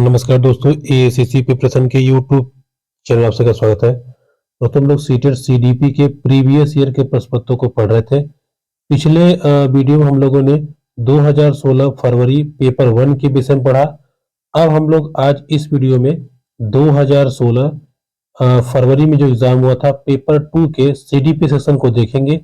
नमस्कार दोस्तों, AICC preparation के यूट्यूब चैनल आप सबका स्वागत है। दोस्तों, हम लोग सीटेट सीडीपी के प्रीवियस ईयर के प्रश्न पत्रों को पढ़ रहे थे। पिछले वीडियो में हम लोगों ने 2016 फरवरी पेपर 1 के विषय में पढ़ा। अब हम लोग आज इस वीडियो में 2016 फरवरी में जो एग्जाम हुआ था पेपर 2 के सीडीपी सेक्शन को देखेंगे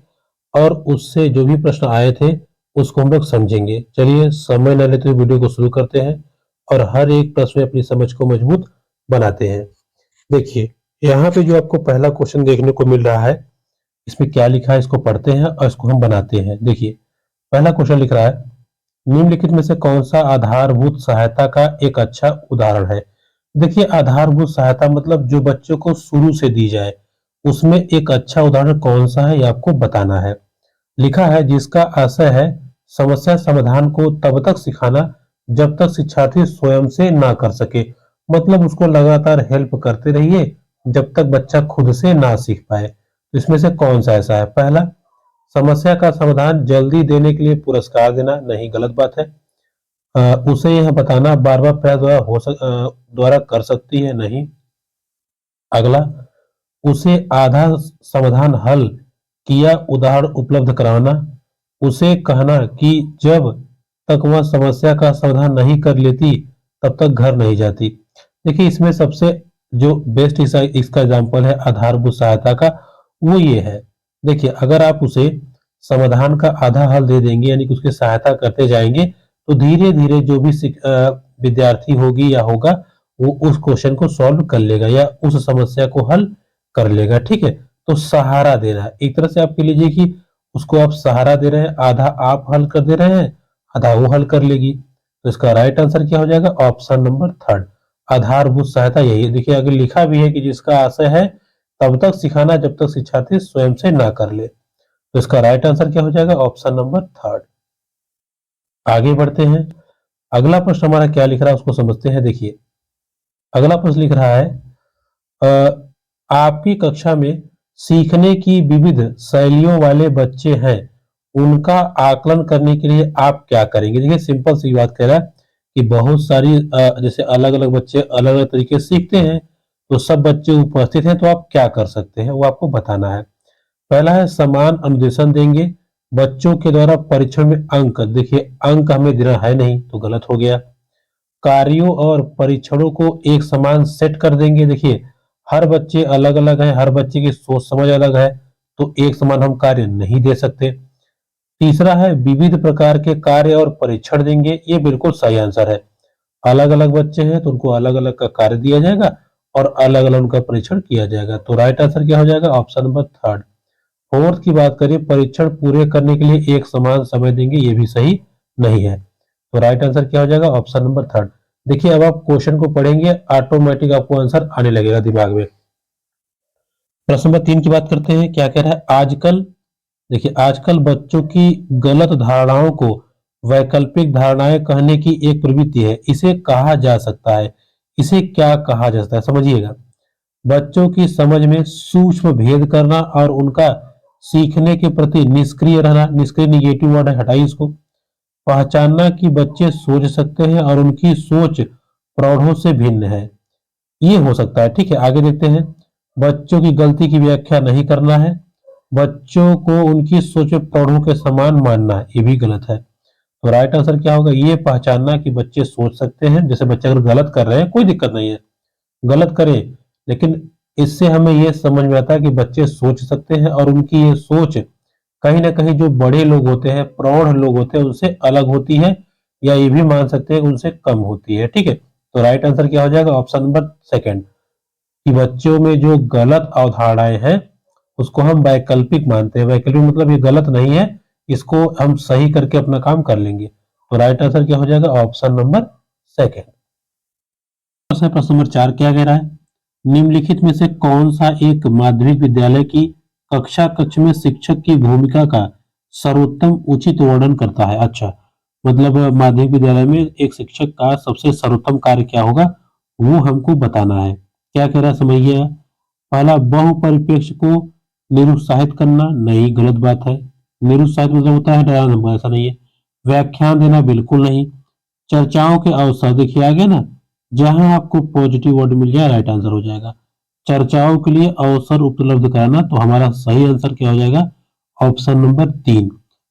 और उससे जो भी प्रश्न आए थे उसको हम लोग समझेंगे। चलिए समय न लेते हुए वीडियो को शुरू करते हैं और हर एक प्रश्न में अपनी समझ को मजबूत बनाते हैं। देखिए, यहाँ पे जो आपको पहला क्वेश्चन देखने को मिल रहा है, इसमें क्या लिखा है इसको पढ़ते हैं और इसको हम बनाते हैं। देखिए, पहला क्वेश्चन लिख रहा है, निम्नलिखित में से कौन सा आधारभूत सहायता का एक अच्छा उदाहरण है। देखिए, आधारभूत सहायता मतलब जो बच्चों को शुरू से दी जाए, उसमें एक अच्छा उदाहरण कौन सा है ये आपको बताना है। लिखा है जिसका आशय है समस्या समाधान को तब तक सिखाना जब तक शिक्षार्थी स्वयं से ना कर सके। मतलब उसको लगातार हेल्प करते रहिए जब तक बच्चा खुद से ना सीख पाए। तो इसमें से कौन सा ऐसा है? पहला, समस्या का समाधान जल्दी देने के लिए पुरस्कार देना, नहीं, गलत बात है। उसे यह बताना बार बार प्रयास द्वारा कर सकती है, नहीं। अगला, उसे आधा समाधान हल किया उदाहरण उपलब्ध कराना, उसे कहना कि जब तक वह समस्या का समाधान नहीं कर लेती तब तक घर नहीं जाती। देखिए, इसमें सबसे जो बेस्ट इसका एग्जाम्पल है आधारभूत सहायता का, वो ये है। देखिए, अगर आप उसे समाधान का आधा हल दे देंगे यानी कि उसकी सहायता करते जाएंगे तो धीरे धीरे जो भी विद्यार्थी होगी या होगा वो उस क्वेश्चन को सॉल्व कर लेगा या उस समस्या को हल कर लेगा। ठीक है, तो सहारा देना एक तरह से आप कह लीजिए कि उसको आप सहारा दे रहे हैं, आधा आप हल कर दे रहे हैं, आधा वो हल कर लेगी। तो इसका राइट आंसर क्या हो जाएगा? ऑप्शन नंबर 3, आधारभूत सहायता यही है। देखिए, अगर लिखा भी है कि जिसका आशय है तब तक सिखाना जब तक शिक्षार्थी स्वयं से ना कर ले, तो इसका राइट आंसर क्या हो जाएगा? Option number 3। आगे बढ़ते हैं। अगला प्रश्न हमारा क्या लिख रहा है उसको समझते हैं। देखिए, अगला प्रश्न लिख रहा है, आपकी कक्षा में सीखने की विविध शैलियों वाले बच्चे हैं, उनका आकलन करने के लिए आप क्या करेंगे। देखिए, सिंपल सी बात कह रहा है कि बहुत सारी जैसे अलग अलग बच्चे अलग अलग तरीके से सीखते हैं, तो सब बच्चे उपस्थित हैं तो आप क्या कर सकते हैं वो आपको बताना है। पहला है समान अनुदेशन देंगे, बच्चों के द्वारा परीक्षण में अंक, देखिए अंक हमें देना है नहीं तो गलत हो गया। कार्यों और परीक्षणों को एक समान सेट कर देंगे। देखिए, हर बच्चे अलग अलग हैं, हर बच्चे की सोच समझ अलग है, तो एक समान हम कार्य नहीं दे सकते। तीसरा है विविध प्रकार के कार्य और परीक्षण देंगे, ये बिल्कुल सही आंसर है। अलग अलग बच्चे हैं तो उनको अलग अलग का कार्य दिया जाएगा और अलग अलग उनका परीक्षण किया जाएगा। तो राइट आंसर क्या हो जाएगा? Option number 3। फोर्थ की बात करें, परीक्षण पूरे करने के लिए एक समान समय देंगे, ये भी सही नहीं है। तो राइट आंसर क्या हो जाएगा? Option number 3। देखिए, अब आप क्वेश्चन को पढ़ेंगे ऑटोमेटिक आपको आंसर आने लगेगा दिमाग में। प्रश्न नंबर 3 की बात करते हैं, क्या कह रहा है? आजकल, देखिए आजकल बच्चों की गलत धारणाओं को वैकल्पिक धारणाएं कहने की एक प्रवृत्ति है, इसे कहा जा सकता है। इसे क्या कहा जा सकता है समझिएगा। बच्चों की समझ में सूक्ष्म भेद करना और उनका सीखने के प्रति निष्क्रिय रहना, निष्क्रिय निगेटिव वर्ड है, हटाइए इसको। पहचानना कि बच्चे सोच सकते हैं और उनकी सोच प्रौढ़ों से भिन्न है, ये हो सकता है। ठीक है, आगे देखते हैं। बच्चों की गलती की व्याख्या नहीं करना है, बच्चों को उनकी सोच में प्रौढ़ों के समान मानना है, ये भी गलत है। तो राइट आंसर क्या होगा? ये पहचानना कि बच्चे सोच सकते हैं, जैसे बच्चे अगर गलत कर रहे हैं कोई दिक्कत नहीं है, गलत करें, लेकिन इससे हमें ये समझ में आता है कि बच्चे सोच सकते हैं और उनकी ये सोच कहीं ना कहीं जो बड़े लोग होते हैं, प्रौढ़ लोग होते हैं, उनसे अलग होती है, या ये भी मान सकते हैं उनसे कम होती है। ठीक है, तो राइट आंसर क्या हो जाएगा? ऑप्शन नंबर 2, कि बच्चों में जो गलत अवधारणाएं हैं उसको हम वैकल्पिक मानते हैं। वैकल्पिक मतलब ये गलत नहीं है, इसको हम सही करके अपना काम कर लेंगे। तो राइट आंसर क्या हो जाएगा? Option number 2। प्रश्न नंबर 4 क्या कह रहा है? निम्नलिखित में से कौन सा एक माध्यमिक विद्यालय की कक्षा कक्ष में शिक्षक की भूमिका का सर्वोत्तम उचित वर्णन करता है। अच्छा, मतलब माध्यमिक विद्यालय में एक शिक्षक का सबसे सर्वोत्तम कार्य क्या होगा वो हमको बताना है। क्या कह रहा है समझिए। पहला, बहुपरिप्रेक्ष्य को निरुत्साहित करना, नहीं, गलत बात है। निरुत्साहित मतलब होता है डराना, ऐसा नहीं है। व्याख्यान देना, बिल्कुल नहीं। चर्चाओं के अवसर, देखिए आ गया ना, जहां आपको पॉजिटिव वर्ड मिल जाए राइट आंसर हो जाएगा। चर्चाओं के लिए अवसर उपलब्ध कराना, तो हमारा सही आंसर क्या हो जाएगा? Option number 3।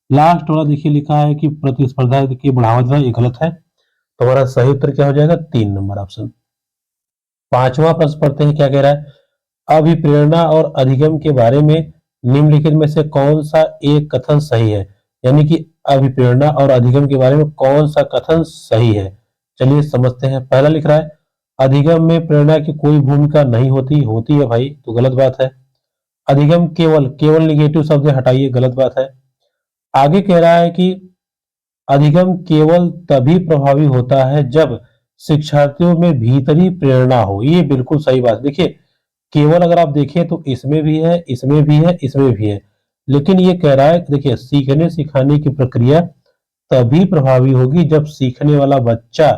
लास्ट वाला देखिए लिखा है कि प्रतिस्पर्धा की बढ़ावा देना, ये गलत है, तो हमारा सही उत्तर क्या हो जाएगा? 3 नंबर ऑप्शन। पांचवा प्रश्न पढ़ते हैं, क्या कह रहा है? अभिप्रेरणा और अधिगम के बारे में निम्नलिखित में से कौन सा एक कथन सही है? यानी कि अभिप्रेरणा और अधिगम के बारे में कौन सा कथन सही है? चलिए समझते हैं। पहला लिख रहा है अधिगम में प्रेरणा की कोई भूमिका नहीं होती। होती है भाई, तो गलत बात है। अधिगम केवल केवल निगेटिव शब्द हटाइए, गलत बात है। आगे कह रहा है कि अधिगम केवल तभी प्रभावी होता है जब शिक्षार्थियों में भीतरी प्रेरणा हो। ये बिल्कुल सही बात। देखिए, केवल अगर आप देखें तो इसमें भी है, इसमें भी है, इसमें भी है, लेकिन ये कह रहा है कि देखिए सीखने सिखाने की प्रक्रिया तभी प्रभावी होगी जब सीखने वाला बच्चा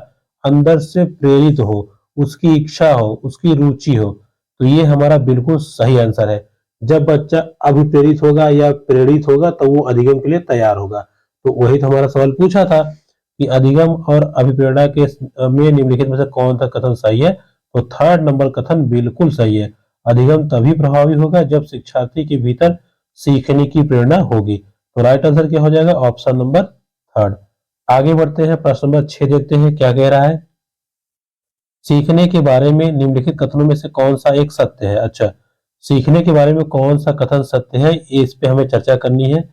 अंदर से प्रेरित हो, उसकी इच्छा हो, उसकी रुचि हो। तो ये हमारा बिल्कुल सही आंसर है। जब बच्चा अभिप्रेरित होगा या प्रेरित होगा तो वो अधिगम के लिए तैयार होगा। तो वही तो हमारा सवाल पूछा था कि अधिगम और अभिप्रेरणा के में निम्नलिखित में से कौन सा कथन सही है? तो थर्ड नंबर कथन बिल्कुल सही है। अधिगम तभी प्रभावी होगा जब शिक्षार्थी के भीतर सीखने की प्रेरणा होगी। तो राइट आंसर क्या हो जाएगा? Option number third. आगे बढ़ते हैं, प्रश्न नंबर 6 देखते हैं क्या कह रहा है। सीखने के बारे में निम्नलिखित कथनों में से कौन सा एक सत्य है? अच्छा, सीखने के बारे में कौन सा कथन सत्य है, इस पे हमें चर्चा करनी है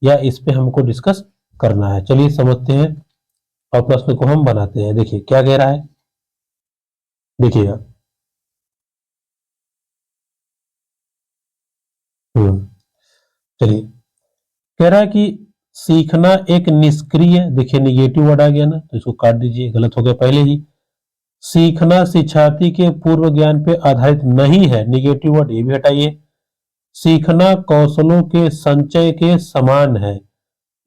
या इस पे हमको डिस्कस करना है। चलिए समझते हैं और प्रश्न को हम बनाते हैं। देखिए क्या कह रहा है, देखिएगा। चलिए, कह रहा है कि सीखना एक निष्क्रिय, देखिए निगेटिव वर्ड आ गया ना, तो इसको काट दीजिए, गलत हो गया पहले ही। सीखना शिक्षार्थी के पूर्व ज्ञान पे आधारित नहीं है, निगेटिव वर्ड ये भी हटाइए। सीखना कौशलों के संचय के समान है।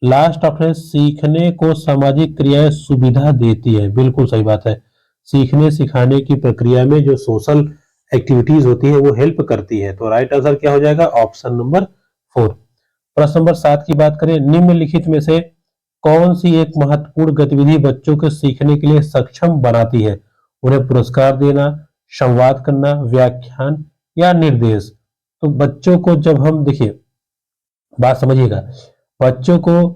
लास्ट ऑप्शन है सीखने को सामाजिक क्रियाएं सुविधा देती है, बिल्कुल सही बात है। सीखने सिखाने की प्रक्रिया में जो सोशल एक्टिविटीज होती है वो हेल्प करती है। तो राइट आंसर क्या हो जाएगा? Option number 4। प्रश्न नंबर 7 की बात करें, निम्नलिखित में से कौन सी एक महत्वपूर्ण गतिविधि बच्चों को सीखने के लिए सक्षम बनाती है? उन्हें पुरस्कार देना, संवाद करना, व्याख्यान या निर्देश। तो बच्चों को जब हम, देखिए बात समझिएगा, बच्चों को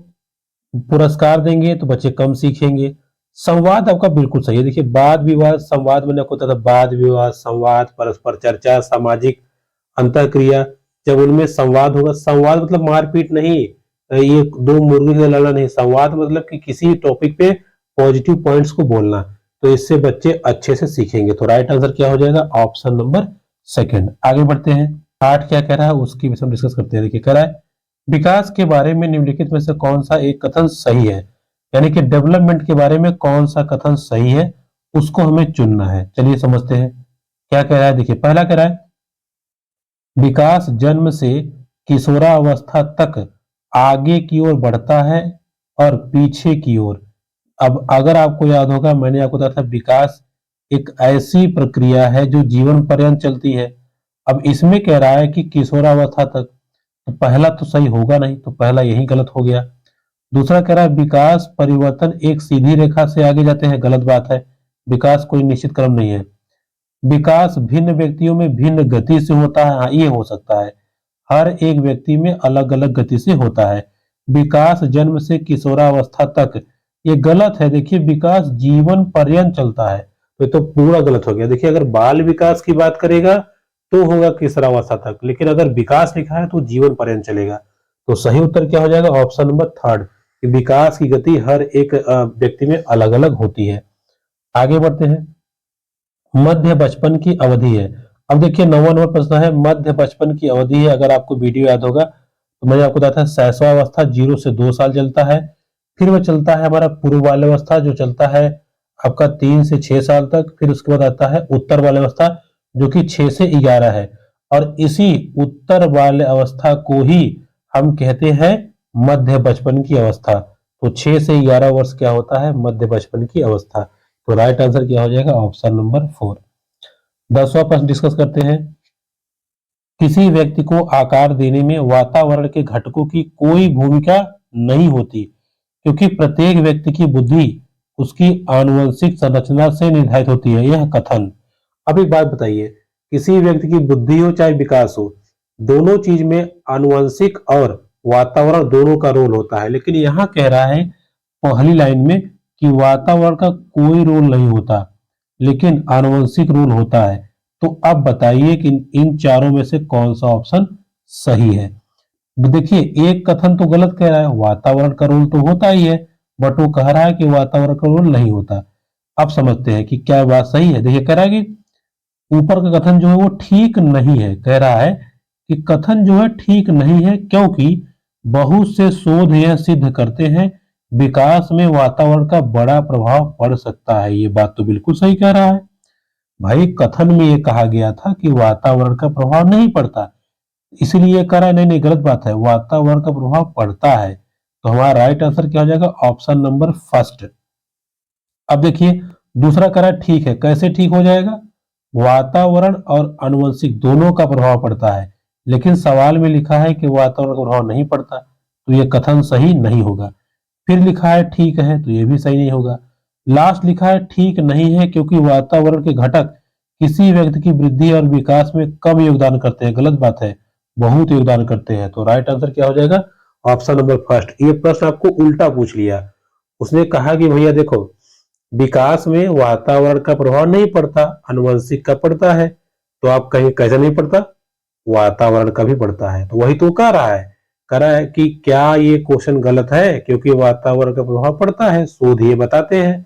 पुरस्कार देंगे तो बच्चे कम सीखेंगे। संवाद आपका बिल्कुल सही है। देखिए वाद विवाद, संवाद मैंने आपको बताया था, वाद विवाद, संवाद, परस्पर चर्चा, सामाजिक अंतःक्रिया। जब उनमें संवाद होगा, संवाद मतलब मारपीट नहीं, ये दो मुर्गे का लड़ना नहीं। संवाद मतलब कि किसी टॉपिक पे पॉजिटिव पॉइंट्स को बोलना, तो इससे बच्चे अच्छे से सीखेंगे। तो राइट आंसर क्या हो जाएगा? Option number second. आगे बढ़ते हैं, 8 क्या कह रहा है उसकी भी हम डिस्कस करते हैं। देखिए कह रहा है विकास के बारे में निम्नलिखित में से कौन सा एक कथन सही है? यानी कि डेवलपमेंट के बारे में कौन सा कथन सही है, उसको हमें चुनना है। चलिए समझते हैं क्या कह रहा है। देखिए पहला कह रहा है विकास जन्म से किशोरावस्था तक आगे की ओर बढ़ता है और पीछे की ओर। अब अगर आपको याद होगा, मैंने आपको बताया था विकास एक ऐसी प्रक्रिया है जो जीवन पर्यंत चलती है। अब इसमें कह रहा है कि किशोरावस्था तक, तो पहला तो सही होगा नहीं, तो पहला यही गलत हो गया। दूसरा कह रहा है विकास परिवर्तन एक सीधी रेखा से आगे जाते हैं, गलत बात है। विकास कोई निश्चित क्रम नहीं है। विकास भिन्न व्यक्तियों में भिन्न गति से होता है, हाँ ये हो सकता है, हर एक व्यक्ति में अलग अलग गति से होता है। विकास जन्म से किशोरावस्था तक, ये गलत है। देखिए विकास जीवन पर्यंत चलता है, तो ये तो पूरा गलत हो गया। देखिए अगर बाल विकास की बात करेगा तो होगा किशोरावस्था तक, लेकिन अगर विकास लिखा है तो जीवन पर्यंत चलेगा। तो सही उत्तर क्या हो जाएगा? ऑप्शन नंबर थर्ड, कि विकास की गति हर एक व्यक्ति में अलग अलग होती है। आगे बढ़ते हैं, मध्य बचपन की अवधि है। अब देखिए 9वां नंबर प्रश्न है, मध्य बचपन की अवधि है। अगर आपको वीडियो याद होगा तो मैंने आपको बताया था शैशवावस्था 0 से 2 साल चलता है, फिर वह चलता है हमारा पूर्व बाल्यावस्था जो चलता है आपका 3 से 6 साल तक, फिर उसके बाद आता है उत्तर बाल्यावस्था जो कि 6 से 11 है। और इसी उत्तर बाल्य अवस्था को ही हम कहते हैं मध्य बचपन की अवस्था। तो 6 से 11 वर्ष क्या होता है? मध्य बचपन की अवस्था। तो राइट आंसर क्या हो जाएगा? Option number 4। 10वां प्रश्न डिस्कस करते हैं, किसी व्यक्ति को आकार देने में वातावरण के घटकों की कोई भूमिका नहीं होती, क्योंकि प्रत्येक व्यक्ति की बुद्धि उसकी आनुवंशिक संरचना से निर्धारित होती है, यह कथन। अब एक बात बताइए, किसी व्यक्ति की बुद्धि हो चाहे विकास हो, दोनों चीज में आनुवंशिक और वातावरण दोनों का रोल होता है, लेकिन यहाँ कह रहा है पहली लाइन में कि वातावरण का कोई रोल नहीं होता, लेकिन आनुवंशिक रोल होता है। तो अब बताइए कि इन चारों में से कौन सा ऑप्शन सही है। देखिए, एक कथन तो गलत कह रहा है, वातावरण का रोल तो होता ही है, बट वो कह रहा है कि वातावरण का रोल नहीं होता। अब समझते हैं कि क्या बात सही है। देखिए, कह रहा है कि ऊपर का कथन जो है वो ठीक नहीं है। कह रहा है कि कथन जो है ठीक नहीं है, क्योंकि बहुत से शोध यह सिद्ध करते हैं विकास में वातावरण का बड़ा प्रभाव पड़ सकता है। ये बात तो बिल्कुल सही कह रहा है भाई। कथन में ये कहा गया था कि वातावरण का प्रभाव नहीं पड़ता, इसलिए ये कह रहा है नहीं नहीं, गलत बात है, वातावरण का प्रभाव पड़ता है। तो हमारा राइट आंसर क्या हो जाएगा, ऑप्शन नंबर फर्स्ट। अब देखिए, दूसरा कह रहा है ठीक है, कैसे ठीक हो जाएगा, वातावरण और आनुवंशिक दोनों का प्रभाव पड़ता है, लेकिन सवाल में लिखा है कि वातावरण का प्रभाव नहीं पड़ता, तो ये कथन सही नहीं होगा। फिर लिखा है ठीक है, तो ये भी सही नहीं होगा। लास्ट लिखा है ठीक नहीं है क्योंकि वातावरण के घटक किसी व्यक्ति की वृद्धि और विकास में कम योगदान करते हैं, गलत बात है, बहुत योगदान करते हैं। तो राइट आंसर क्या हो जाएगा, ऑप्शन नंबर फर्स्ट। ये प्रश्न आपको उल्टा पूछ लिया, उसने कहा कि भैया देखो, विकास में वातावरण का प्रभाव नहीं पड़ता, आनुवंशिक का पड़ता है, तो आप कहीं कैसे नहीं पड़ता, वातावरण का भी पड़ता है। तो वही तो कह रहा है कि क्या ये क्वेश्चन गलत है क्योंकि वातावरण का प्रभाव पड़ता है, शोध ये बताते हैं।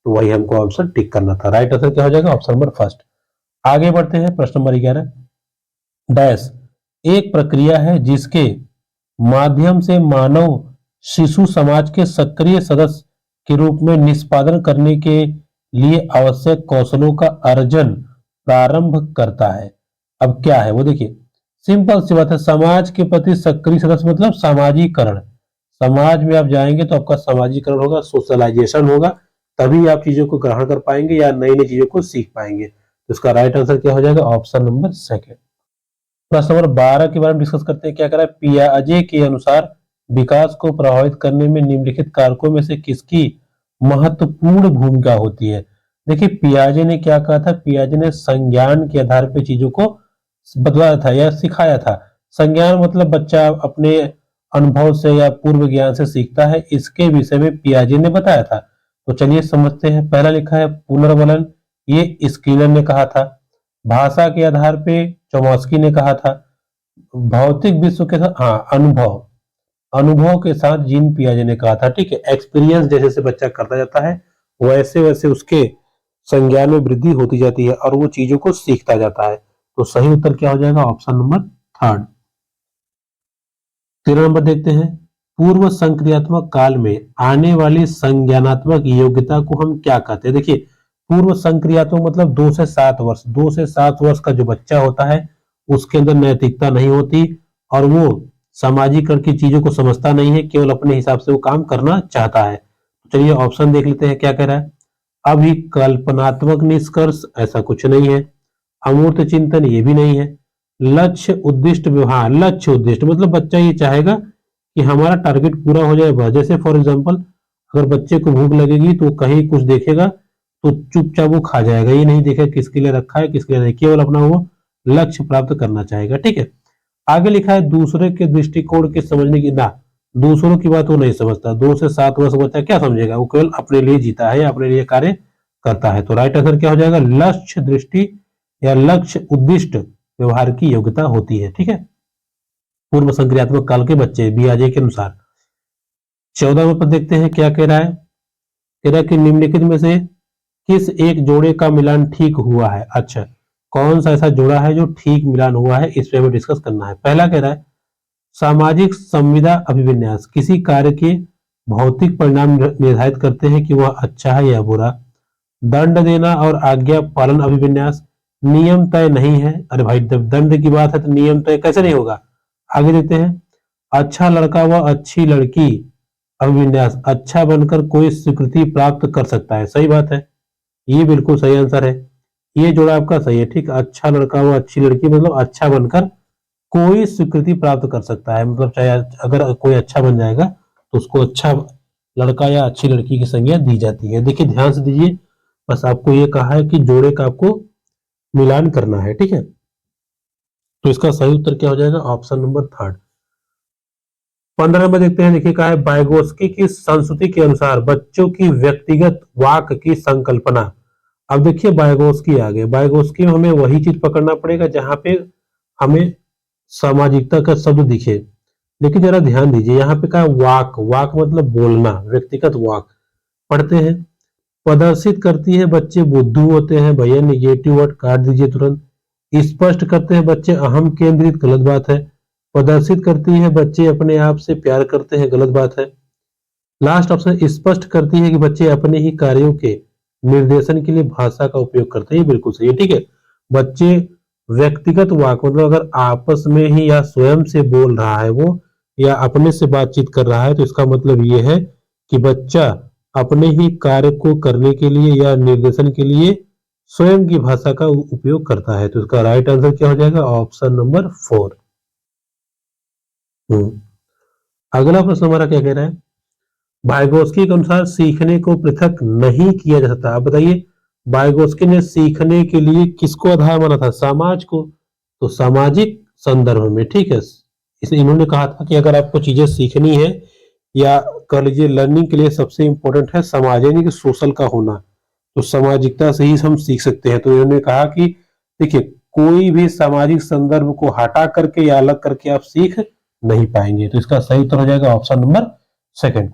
तो वही हमको ऑप्शन टिक करना था। राइट आंसर क्या हो जाएगा, ऑप्शन नंबर फर्स्ट। आगे बढ़ते हैं, प्रश्न नंबर 11 डैश एक प्रक्रिया है जिसके माध्यम से मानव शिशु समाज के सक्रिय सदस्य के रूप में निष्पादन करने के लिए आवश्यक कौशलों का अर्जन प्रारंभ करता है। अब क्या है वो देखिए, सिंपल सी बात है, समाज के प्रति सक्रिय सदस्य मतलब सामाजिकरण। समाज में आप जाएंगे तो आपका सामाजिकरण होगा, सोशलाइजेशन होगा, तभी आप चीजों को ग्रहण कर पाएंगे या नई नई चीजों को सीख पाएंगे। तो इसका राइट आंसर क्या हो जाएगा, ऑप्शन नंबर सेकेंड। प्रश्न नंबर 12 के बारे में डिस्कस करते हैं। क्या करा है, पियाजे के अनुसार विकास को प्रभावित करने में निम्नलिखित कारकों में से किसकी महत्वपूर्ण भूमिका होती है। देखिए, पियाजे ने क्या कहा था, पियाजे ने संज्ञान के आधार पर चीजों को बतलाया था या सिखाया था। संज्ञान मतलब बच्चा अपने अनुभव से या पूर्व ज्ञान से सीखता है, इसके विषय में पियाजे ने बताया था। तो चलिए समझते हैं। पहला लिखा है पुनर्वलन, ये स्किनर ने कहा था। भाषा के आधार पे चॉम्स्की ने कहा था। भौतिक विश्व के साथ, हाँ, अनुभव के साथ जीन पियाजे ने कहा था। ठीक है, एक्सपीरियंस जैसे जैसे बच्चा करता जाता है वैसे वैसे उसके संज्ञान में वृद्धि होती जाती है और वो चीजों को सीखता जाता है। तो सही उत्तर क्या हो जाएगा, ऑप्शन नंबर थर्ड। 13 नंबर देखते हैं, पूर्व संक्रियात्मक काल में आने वाली संज्ञानात्मक योग्यता को हम क्या कहते हैं। देखिए, पूर्व संक्रियात्मक मतलब 2 से 7 वर्ष, 2 से 7 वर्ष का जो बच्चा होता है उसके अंदर नैतिकता नहीं होती और वो सामाजिकरण की चीजों को समझता नहीं है, केवल अपने हिसाब से वो काम करना चाहता है। चलिए ऑप्शन देख लेते हैं क्या कह रहा है। अभिकल्पनात्मक निष्कर्ष, ऐसा कुछ नहीं है। अमूर्त चिंतन, ये भी नहीं है। लक्ष्य उद्दिष्ट व्यवहार, लक्ष्य उद्दिष्ट मतलब बच्चा ये चाहेगा कि हमारा टारगेट पूरा हो जाए बस। जैसे फॉर एग्जांपल, अगर बच्चे को भूख लगेगी तो कहीं कुछ देखेगा तो चुपचाप वो खा जाएगा, ये नहीं देखेगा किसके लिए रखा है किसके लिए नहीं, केवल अपना वो लक्ष्य प्राप्त करना चाहेगा। ठीक है, आगे लिखा है दूसरे के दृष्टिकोण के समझने की, ना, दूसरों की बात वो नहीं समझता। 2 से 7 वर्ष बच्चा क्या समझेगा, वो केवल अपने लिए जीता है, अपने लिए कार्य करता है। तो राइट आंसर क्या हो जाएगा, लक्ष्य दृष्टि या लक्ष्य उद्दिष्ट व्यवहार की योग्यता होती है। ठीक है, पूर्व संक्रियात्मक काल के बच्चे पियाजे के अनुसार। 14वें पद देखते हैं क्या कह रहा है। कह रहा है कि निम्नलिखित में से किस एक जोड़े का मिलान ठीक हुआ है। अच्छा, कौन सा ऐसा जोड़ा है जो ठीक मिलान हुआ है, इस पे हमें डिस्कस करना है। पहला कह रहा है सामाजिक संविदा अभिविन्यास, किसी कार्य के भौतिक परिणाम निर्धारित करते हैं कि वह अच्छा है या बुरा। दंड देना और आज्ञा पालन अभिविन्यास, नियम तय नहीं है। अरे भाई, जब दंड की बात है तो नियम तय कैसे नहीं होगा। आगे देखते हैं, अच्छा लड़का व अच्छी लड़की अभिविन्यास, अच्छा बनकर कोई स्वीकृति प्राप्त कर सकता है। सही बात है, ये बिल्कुल सही आंसर है, ये जोड़ा आपका सही है। ठीक, अच्छा लड़का व अच्छी लड़की मतलब अच्छा बनकर कोई स्वीकृति प्राप्त कर सकता है, मतलब चाहे अगर कोई अच्छा बन जाएगा तो उसको अच्छा लड़का या अच्छी लड़की की संज्ञा दी जाती है। देखिए ध्यान से दीजिए, बस आपको ये कहा है कि जोड़े का आपको मिलान करना है, ठीक है। तो इसका सही उत्तर क्या हो जाएगा? Option number third. 15 नंबर देखते हैं, देखिए कहा है वाइगोत्स्की की संस्तुति के अनुसार बच्चों की व्यक्तिगत वाक की संकल्पना। अब देखिए वाइगोत्स्की आ गए, वाइगोत्स्की में हमें वही चीज पकड़ना पड़ेगा जहां पे हमें सामाजिकता का शब्द दिखे। लेकिन जरा ध्यान दीजिए, यहाँ पे कहा वाक, वाक मतलब बोलना, व्यक्तिगत वाक। पढ़ते हैं, प्रदर्शित करती है बच्चे बुद्धू होते हैं, भैया निगेटिव वर्ड काट दीजिए तुरंत। स्पष्ट करते हैं बच्चे अहम केंद्रित, गलत बात है। प्रदर्शित करती है बच्चे अपने आप से प्यार करते हैं, गलत बात है। लास्ट ऑप्शन स्पष्ट करती है कि बच्चे अपने ही कार्यों के निर्देशन के लिए भाषा का उपयोग करते हैं, ये बिल्कुल सही है, ठीक है। बच्चे व्यक्तिगत वाक मतलब अगर आपस में ही या स्वयं से बोल रहा है वो, या अपने से बातचीत कर रहा है, तो इसका मतलब ये है कि बच्चा अपने ही कार्य को करने के लिए या निर्देशन के लिए स्वयं की भाषा का उपयोग करता है। तो इसका राइट आंसर क्या हो जाएगा? Option number 4। अगला प्रश्न हमारा क्या कह रहा है? वाइगोत्स्की के अनुसार सीखने को पृथक नहीं किया जा सकता। आप बताइए, वाइगोत्स्की ने सीखने के लिए किसको आधार माना था? समाज को। तो सामाजिक संदर्भ में, ठीक है। इसलिए इन्होंने कहा था कि अगर आपको चीजें सीखनी है या कह लीजिए लर्निंग के लिए सबसे इंपॉर्टेंट है समाज, यानी कि सोशल का होना, तो सामाजिकता से ही हम सीख सकते हैं। तो इन्होंने कहा कि देखिए कोई भी सामाजिक संदर्भ को हटा करके या अलग करके आप सीख नहीं पाएंगे। तो इसका सही उत्तर हो जाएगा ऑप्शन नंबर सेकंड।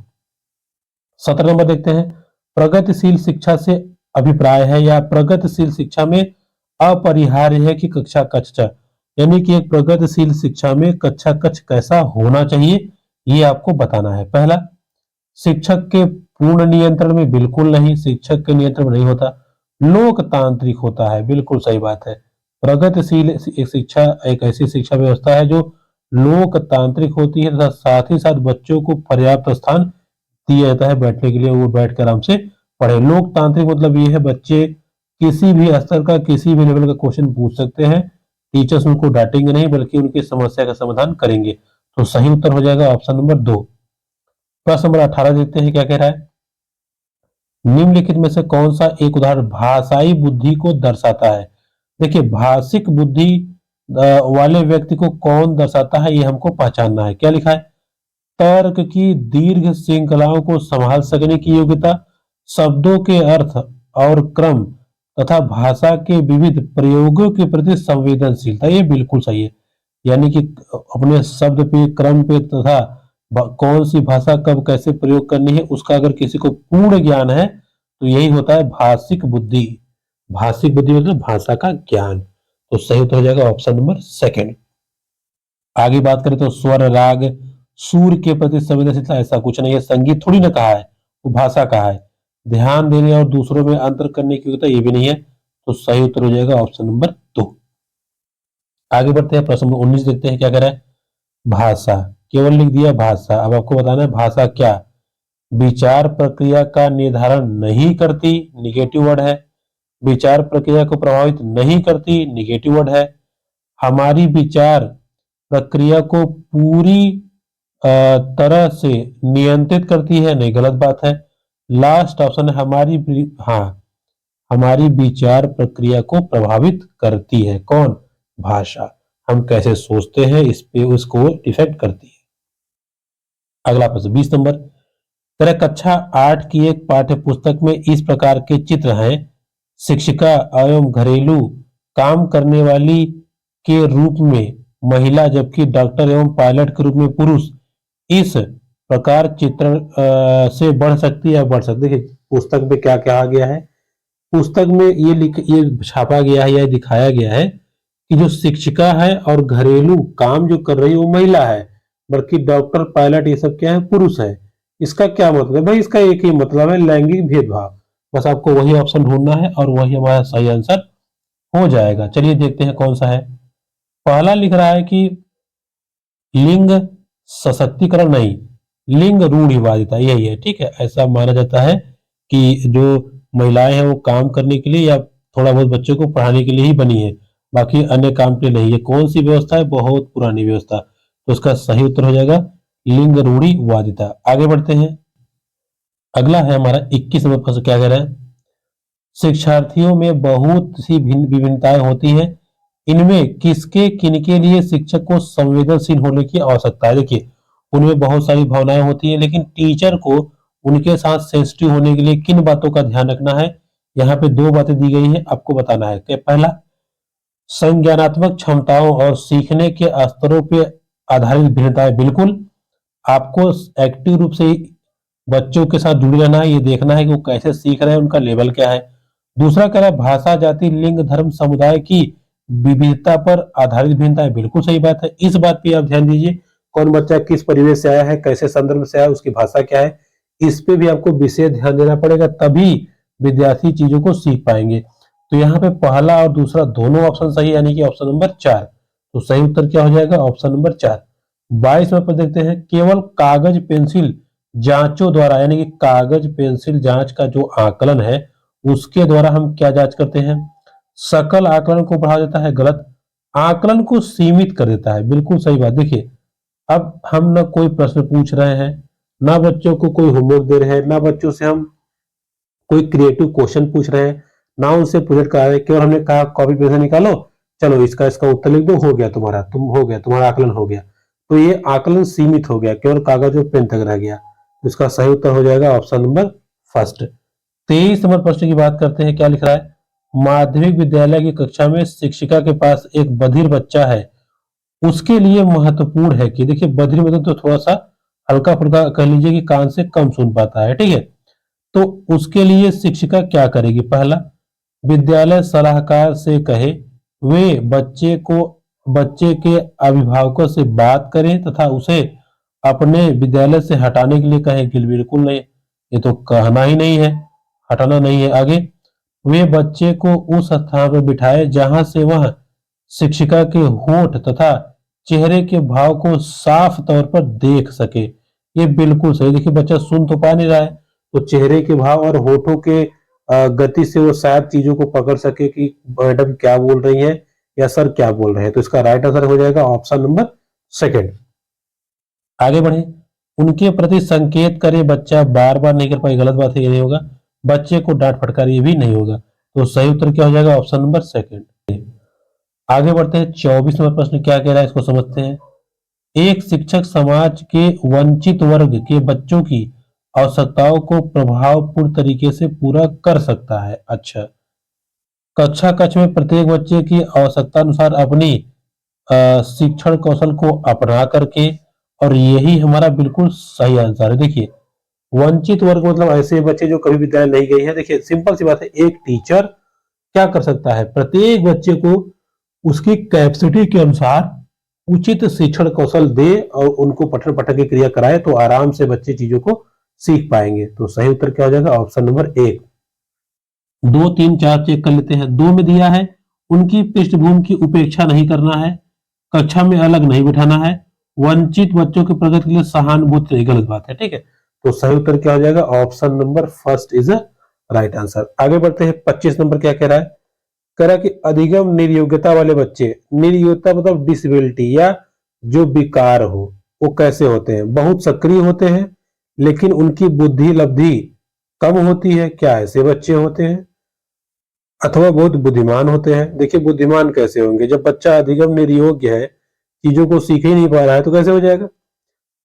17 नंबर देखते हैं, प्रगतिशील शिक्षा से अभिप्राय है या प्रगतिशील शिक्षा में अपरिहार्य है कि कक्षा कक्ष, यानी कि एक प्रगतिशील शिक्षा में कक्षा कक्ष कैसा होना चाहिए ये आपको बताना है। पहला, शिक्षक के पूर्ण नियंत्रण में, बिल्कुल नहीं, शिक्षक के नियंत्रण में नहीं होता। लोकतांत्रिक होता है, बिल्कुल सही बात है। प्रगतिशील एक शिक्षा एक ऐसी शिक्षा व्यवस्था है जो लोकतांत्रिक होती है तथा साथ ही साथ बच्चों को पर्याप्त स्थान दिया जाता है बैठने के लिए, वो बैठ कर आराम से पढ़े। लोकतांत्रिक मतलब ये है बच्चे किसी भी स्तर का किसी भी लेवल का क्वेश्चन पूछ सकते हैं, टीचर्स उनको डांटेंगे नहीं बल्कि उनकी समस्या का समाधान करेंगे। तो सही उत्तर हो जाएगा ऑप्शन नंबर 2। प्रश्न नंबर 18 देखते हैं क्या कह रहा है, निम्नलिखित में से कौन सा एक उदाहरण भाषाई बुद्धि को दर्शाता है? देखिए भाषिक बुद्धि वाले व्यक्ति को कौन दर्शाता है ये हमको पहचानना है। क्या लिखा है? तर्क की दीर्घ श्रृंखलाओं को संभाल सकने की योग्यता, शब्दों के अर्थ और क्रम तथा भाषा के विविध प्रयोगों के प्रति संवेदनशीलता, ये बिल्कुल सही है। यानी कि अपने शब्द पे, क्रम पे तथा कौन सी भाषा कब कैसे प्रयोग करनी है उसका अगर किसी को पूर्ण ज्ञान है तो यही होता है भाषिक बुद्धि। भाषिक बुद्धि मतलब भाषा का ज्ञान। तो सही उत्तर हो जाएगा ऑप्शन नंबर सेकंड। आगे बात करें तो स्वर, राग, सूर के प्रति संवेदनशीलता, ऐसा कुछ नहीं है, संगीत थोड़ी ना कहा है, वो भाषा कहा है। ध्यान देने और दूसरों में अंतर करने की योग्यता, ये भी नहीं है। तो सही उत्तर हो जाएगा ऑप्शन नंबर 2। आगे बढ़ते हैं, प्रश्न नंबर 19 देखते हैं क्या कह रहा है। भाषा, केवल लिख दिया भाषा, अब आपको बताना है भाषा क्या? विचार प्रक्रिया का निर्धारण नहीं करती, निगेटिव वर्ड है। विचार प्रक्रिया को प्रभावित नहीं करती, निगेटिव वर्ड है। हमारी विचार प्रक्रिया को पूरी तरह से नियंत्रित करती है, नहीं, गलत बात है। लास्ट ऑप्शन है हमारी विचार प्रक्रिया को प्रभावित करती है, कौन? भाषा। हम कैसे सोचते हैं इस पे उसको इफेक्ट करती है। अगला प्रश्न 20 नंबर, तेरा कक्षा 8 की एक पाठ्य पुस्तक में इस प्रकार के चित्र हैं, शिक्षिका एवं घरेलू काम करने वाली के रूप में महिला जबकि डॉक्टर एवं पायलट के रूप में पुरुष। इस प्रकार चित्र से बढ़ सकती है या बढ़ सकती है? पुस्तक में क्या कहा गया है? पुस्तक में ये छापा गया है या दिखाया गया है कि जो शिक्षिका है और घरेलू काम जो कर रही है वो महिला है, बल्कि डॉक्टर, पायलट ये सब क्या है? पुरुष है। इसका क्या मतलब है भाई? इसका एक ही मतलब है, लैंगिक भेदभाव। बस आपको वही ऑप्शन ढूंढना है और वही हमारा सही आंसर हो जाएगा। चलिए देखते हैं कौन सा है। पहला लिख रहा है कि लिंग सशक्तिकरण नहीं, लिंग रूढ़िवादिता, यही है, ठीक है। ऐसा माना जाता है कि जो महिलाएं हैं वो काम करने के लिए या थोड़ा बहुत बच्चों को पढ़ाने के लिए ही बनी है, बाकी अन्य काम के लिए नहीं। ये कौन सी व्यवस्था है? बहुत पुरानी व्यवस्था। तो उसका सही उत्तर हो जाएगा लिंग रूढ़िवादिता। आगे बढ़ते हैं, अगला है हमारा 21 नंबर प्रश्न, क्या कह रहा है? शिक्षार्थियों में बहुत सी भिन्न विभिन्नताएं होती हैं, इनमें किसके किनके लिए शिक्षक को संवेदनशील होने की आवश्यकता है? देखिए, उनमें बहुत सारी भावनाएं होती हैं, लेकिन टीचर को उनके साथ सेंसिटिव होने के लिए किन बातों का ध्यान रखना है? यहाँ पे दो बातें दी गई हैं, आपको बताना है कि पहला, संज्ञानात्मक क्षमताओं और सीखने के स्तरों पे आधारित भिन्नताएं, बिल्कुल आपको एक्टिव रूप से बच्चों के साथ जुड़े रहना है, ये देखना है कि वो कैसे सीख रहे हैं, उनका लेवल क्या है। दूसरा कह रहा है भाषा, जाति, लिंग, धर्म, समुदाय की विविधता पर आधारित भिन्नता है, बिल्कुल सही बात है। इस बात पे आप ध्यान दीजिए, कौन बच्चा किस परिवेश से आया है, कैसे संदर्भ से आया, उसकी भाषा क्या है, इस पे भी आपको विशेष ध्यान देना पड़ेगा, तभी विद्यार्थी चीजों को सीख पाएंगे। तो यहाँ पे पहला और दूसरा दोनों ऑप्शन सही है, यानी कि ऑप्शन नंबर 4। तो सही उत्तर क्या हो जाएगा? Option number 4। 22 नंबर पर देखते हैं, केवल कागज पेंसिल जांचों द्वारा, यानी कि कागज पेंसिल जांच का जो आकलन है उसके द्वारा हम क्या जांच करते हैं? सकल आकलन को बढ़ा देता है, गलत। आकलन को सीमित कर देता है, बिल्कुल सही बात। देखिए, अब हम ना कोई प्रश्न पूछ रहे हैं, ना बच्चों को कोई होमवर्क दे रहे हैं, ना बच्चों से हम कोई क्रिएटिव क्वेश्चन पूछ रहे हैं, ना उनसे प्रोजेक्ट करा रहे हैं, केवल हमने कहा कॉपी पेंसिल निकालो, चलो इसका इसका उत्तर लिख दो, हो गया तुम्हारा, तुम्हारा आकलन हो गया। तो ये आकलन सीमित हो गया, केवल कागज और पेन तक रह गया। तो इसका सही उत्तर हो जाएगा ऑप्शन नंबर फर्स्ट। 23 नंबर प्रश्न की बात करते हैं, क्या लिख रहा है? माध्यमिक विद्यालय की कक्षा में शिक्षिका के पास एक बधिर बच्चा है, उसके लिए महत्वपूर्ण है कि, देखिए बधिर मतलब तो थोड़ा सा हल्का फुल्का कह लीजिए कि कान से कम सुन पाता है, ठीक है। तो उसके लिए शिक्षिका क्या करेगी? पहला, विद्यालय सलाहकार से कहे वे बच्चे के अभिभावकों से बात करें तथा उसे अपने विद्यालय से हटाने के लिए कहें कि बिल्कुल नहीं, ये तो कहना ही नहीं है, हटाना नहीं है। आगे, वे बच्चे को उस स्थान पर बिठाए जहां से वह शिक्षिका के होठ तथा चेहरे के भाव को साफ तौर पर देख सके, ये बिल्कुल सही। देखिए, बच्चा सुन तो पा नहीं रहा है, तो चेहरे के भाव और होठों के गति से वो शायद चीजों को पकड़ सके कि मैडम क्या बोल रही है या सर क्या बोल रहे हैं। तो इसका राइट आंसर हो जाएगा ऑप्शन नंबर सेकंड। आगे बढ़े, उनके प्रति संकेत करे, बच्चा बार बार नहीं कर पाए, गलत बात है, ये नहीं होगा। बच्चे को डांट फटकार, ये भी नहीं होगा। तो सही उत्तर क्या हो जाएगा? Option number second. आगे बढ़ते हैं, 24 नंबर प्रश्न क्या कह रहा है, इसको समझते हैं। एक शिक्षक समाज के वंचित वर्ग के बच्चों की आवश्यकताओं को प्रभावपूर्ण तरीके से पूरा कर सकता है। अच्छा, कक्षा कक्ष में प्रत्येक बच्चे की आवश्यकता अनुसार अपनी शिक्षण कौशल को अपना करके, और यही हमारा बिल्कुल सही आंसर है। देखिए, वंचित वर्ग मतलब ऐसे बच्चे जो कभी विद्यालय नहीं गए हैं। देखिए, सिंपल सी बात है, एक टीचर क्या कर सकता है? प्रत्येक बच्चे को उसकी कैपेसिटी के अनुसार उचित शिक्षण कौशल दे और उनको पठन पाठन की क्रिया कराए, तो आराम से बच्चे चीजों को सीख पाएंगे। तो सही उत्तर क्या हो जाएगा? Option number 1। 2, 3, 4 चेक कर लेते हैं। 2 में दिया है, उनकी पृष्ठभूमि की उपेक्षा नहीं करना है, कक्षा में अलग नहीं बिठाना है, वंचित बच्चों की प्रगति के लिए सहानुभूति नहीं, गलत बात है, ठीक है। तो सही उत्तर क्या हो जाएगा? Option number first is right answer. आगे बढ़ते हैं, 25 नंबर क्या कह रहा है? कह रहा है कि अधिगम निर्योग्यता वाले बच्चे, निर्योग्यता मतलब डिसेबिलिटी या जो विकार हो, वो कैसे होते हैं? बहुत सक्रिय होते हैं लेकिन उनकी बुद्धि लब्धि कम होती है, क्या ऐसे बच्चे होते हैं? अथवा बहुत बुद्धिमान होते हैं। देखिए, बुद्धिमान कैसे होंगे? जब बच्चा अधिगम निर्योग्य है, चीजों को सीख ही नहीं पा रहा है, तो कैसे हो जाएगा?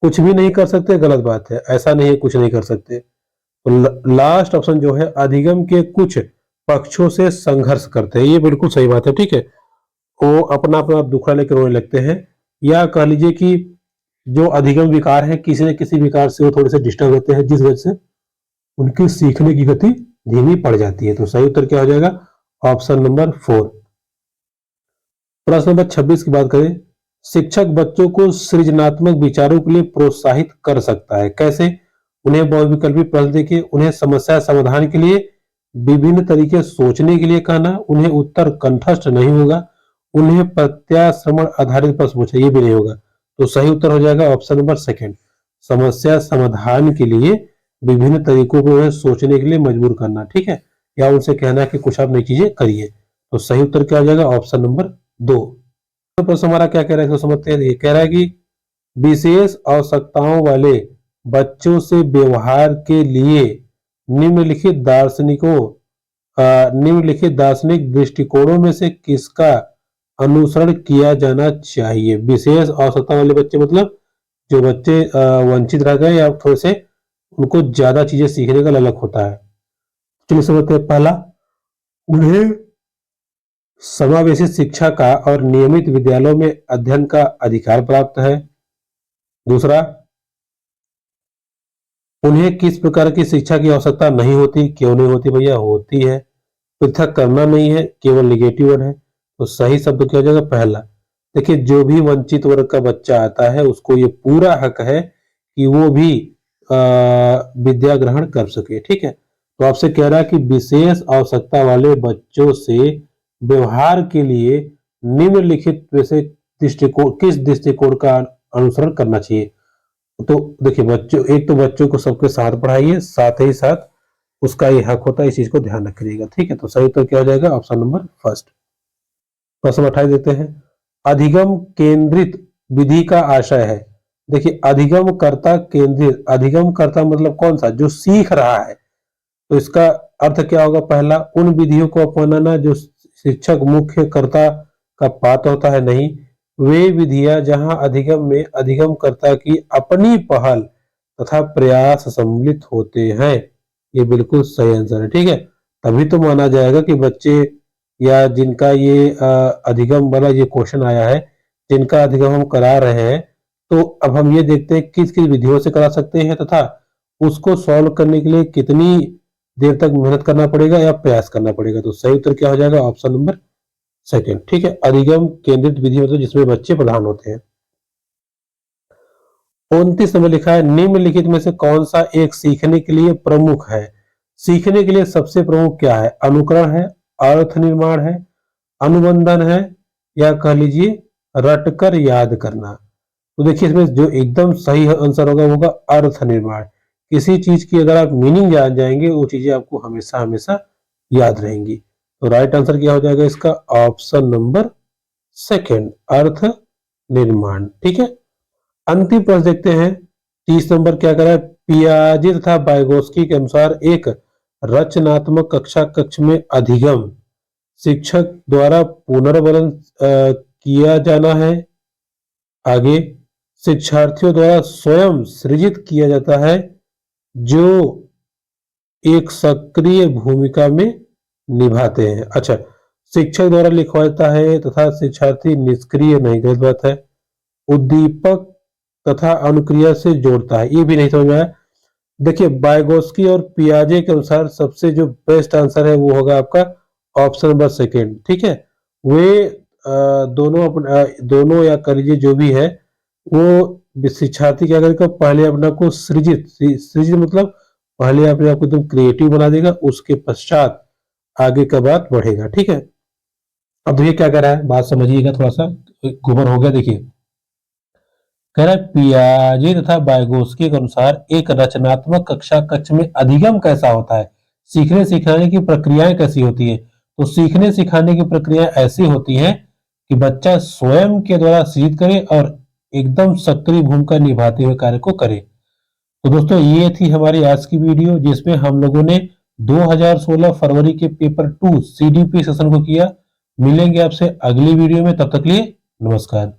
कुछ भी नहीं कर सकते, गलत बात है, ऐसा नहीं है कुछ नहीं कर सकते। तो लास्ट ऑप्शन जो है, अधिगम के कुछ पक्षों से संघर्ष करते हैं, ये बिल्कुल सही बात है, ठीक है। वो अपना अपना दुखड़ा लेकर रोने लगते हैं, या कह लीजिए कि जो अधिगम विकार है, किसी न किसी विकार से वो थोड़े से डिस्टर्ब होते हैं, जिस वजह से उनकी सीखने की गति धीमी पड़ जाती है। तो सही उत्तर क्या हो जाएगा? Option number 4। प्रश्न नंबर 26 की बात करें, शिक्षक बच्चों को सृजनात्मक विचारों के लिए प्रोत्साहित कर सकता है, कैसे? उन्हें बहुविकल्पी प्रश्न देके उन्हें समस्या समाधान के लिए विभिन्न तरीके सोचने के लिए कहना, उन्हें उत्तर कंठस्थ नहीं होगा, उन्हें प्रत्याश्रमण आधारित प्रश्न पूछे, ये भी नहीं होगा। तो सही उत्तर हो जाएगा ऑप्शन नंबर सेकंड, समस्या समाधान के लिए विभिन्न तरीकों को सोचने के लिए मजबूर करना, ठीक है, या उनसे कहना है कि कुछ आप नई चीजें करिए। तो सही उत्तर क्या हो जाएगा? Option number 2। तो प्रश्न हमारा क्या कह रहा है, इसको समझते हैं। ये कह रहा है कि विशेष आवश्यकताओं वाले बच्चों से व्यवहार के लिए निम्नलिखित निम्नलिखित दार्शनिक दृष्टिकोणों में से किसका अनुसरण किया जाना चाहिए। विशेष आवश्यकता वाले बच्चे मतलब जो बच्चे वंचित रह गए या थोड़े से उनको ज्यादा चीजें सीखने का ललक होता है। चलिए समझते हैं। पहला, उन्हें समावेशी शिक्षा का और नियमित विद्यालयों में अध्ययन का अधिकार प्राप्त है। दूसरा, उन्हें किस प्रकार की शिक्षा की आवश्यकता नहीं होती। क्यों नहीं होती भैया? होती है। पृथक करना नहीं है, केवल निगेटिव वर्ड है। तो सही शब्द क्या हो जाएगा? पहला। देखिए, जो भी वंचित वर्ग का बच्चा आता है उसको ये पूरा हक है कि वो भी विद्या ग्रहण कर सके। ठीक है, तो आपसे कह रहा है कि विशेष आवश्यकता वाले बच्चों से व्यवहार के लिए निम्नलिखित में से दृष्टिकोण किस दृष्टिकोण का अनुसरण करना चाहिए। तो देखिए, बच्चों एक तो बच्चों को सबके साथ पढ़ाइए, साथ ही साथ उसका ये हक होता है, इस चीज को ध्यान रखिएगा। ठीक है, तो सही उत्तर क्या हो जाएगा? Option number first. प्रश्न 28 देते हैं। अधिगम केंद्रित विधि का आशय है। देखिए, अधिगम कर्ता केंद्रित, अधिगम कर्ता मतलब कौन सा? जो सीख रहा है। तो इसका अर्थ क्या होगा? पहला, उन विधियों को अपनाना जो शिक्षक मुख्य कर्ता का पात्र होता है। नहीं, वे विधियां जहां अधिगम में अधिगमकर्ता की अपनी पहल तथा प्रयास सम्मिलित होते हैं। ये बिल्कुल सही आंसर है। ठीक है, तभी तो माना जाएगा कि बच्चे या जिनका ये अधिगम वाला ये क्वेश्चन आया है, जिनका अधिगम हम करा रहे हैं, तो अब हम ये देखते हैं किस किस विधियों से करा सकते हैं तथा उसको सॉल्व करने के लिए कितनी देर तक मेहनत करना पड़ेगा या प्रयास करना पड़ेगा। तो सही उत्तर क्या हो जाएगा? Option number second. ठीक है, अधिगम केंद्रित विधि मतलब जिसमें बच्चे प्रधान होते हैं। 29 में लिखा है, निम्नलिखित में से कौन सा एक सीखने के लिए प्रमुख है। सीखने के लिए सबसे प्रमुख क्या है? अनुकरण है, अर्थ निर्माण है, अनुबंधन है, या कह लीजिए रटकर याद करना। तो देखिए, इसमें जो एकदम सही आंसर होगा अर्थ निर्माण। किसी चीज की अगर आप मीनिंग जान जाएंगे वो चीजें आपको हमेशा हमेशा याद रहेंगी। तो राइट आंसर क्या हो जाएगा इसका? ऑप्शन नंबर सेकंड, अर्थ निर्माण। ठीक है, अंतिम प्रश्न देखते हैं। 30 नंबर क्या कर रहा है? पियाजे तथा वाइगोत्स्की के अनुसार एक रचनात्मक कक्षा कक्ष में अधिगम शिक्षक द्वारा पुनर्वलन किया जाना है। आगे, शिक्षार्थियों द्वारा स्वयं सृजित किया जाता है जो एक सक्रिय भूमिका में निभाते हैं। अच्छा, शिक्षक द्वारा लिखवाता है तथा शिक्षार्थी निष्क्रिय नहीं, गलत बात है। उद्दीपक तथा अनुक्रिया से जोड़ता है, ये भी नहीं समझ में आया। देखिए, वाइगोत्स्की और पियाजे के अनुसार सबसे जो बेस्ट आंसर है वो होगा आपका ऑप्शन नंबर सेकेंड। ठीक है, वे दोनों या कर लीजिए जो भी है वो शिक्षार्थी क्या करेगा? पहले अपना को सृजित मतलब पहले अपने आप को एकदम क्रिएटिव बना देगा, उसके पश्चात आगे का बात बढ़ेगा। ठीक है, अब देखिए क्या कह रहा है, बात समझिएगा, थोड़ा सा घुमर हो गया। देखिए, कह रहा है पियाजे तथा वाइगोत्स्की के अनुसार एक रचनात्मक कक्षा कक्ष में अधिगम कैसा होता है, सीखने सिखाने की प्रक्रियाएं कैसी होती है। तो सीखने सिखाने की प्रक्रिया ऐसी होती है कि बच्चा स्वयं के द्वारा सृजित करे और एकदम सक्रिय भूमिका निभाते हुए कार्य को करे। तो दोस्तों, ये थी हमारी आज की वीडियो जिसमें हम लोगों ने 2016 फरवरी के पेपर 2 CDP सेशन को किया। मिलेंगे आपसे अगली वीडियो में, तब तक के लिए नमस्कार।